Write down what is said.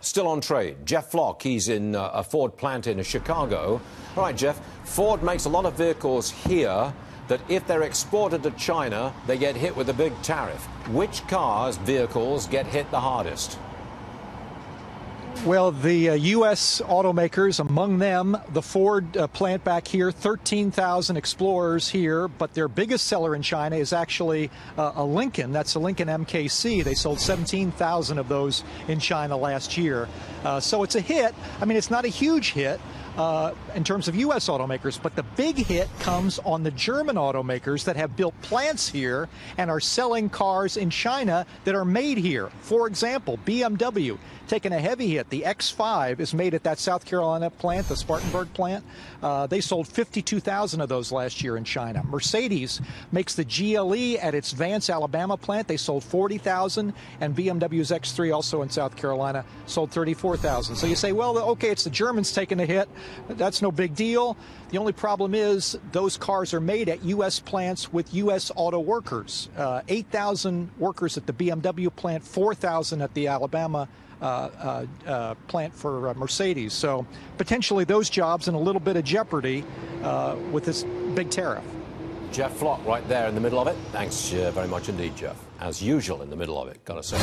still on trade. Jeff Flock, he's in a Ford plant in Chicago. All right, Jeff, Ford makes a lot of vehicles here that if they're exported to China, they get hit with a big tariff. Which vehicles get hit the hardest? Well, the U.S. automakers, among them the Ford plant back here, 13,000 Explorers here, but their biggest seller in China is actually a Lincoln. That's a Lincoln MKC. They sold 17,000 of those in China last year. So it's a hit. I mean, it's not a huge hit in terms of U.S. automakers, but the big hit comes on the German automakers that have built plants here and are selling cars in China that are made here. For example, BMW taking a heavy hit. The X5 is made at that South Carolina plant, the Spartanburg plant. They sold 52,000 of those last year in China. Mercedes makes the GLE at its Vance, Alabama plant. They sold 40,000, and BMW's X3, also in South Carolina, sold 34,000. So you say, well, okay, it's the Germans taking a hit. That's no big deal. The only problem is those cars are made at U.S. plants with U.S. auto workers. 8,000 workers at the BMW plant, 4,000 at the Alabama plant for Mercedes. So potentially those jobs in a little bit of jeopardy with this big tariff. Jeff Flock right there in the middle of it. Thanks very much indeed, Jeff. As usual in the middle of it, gotta say.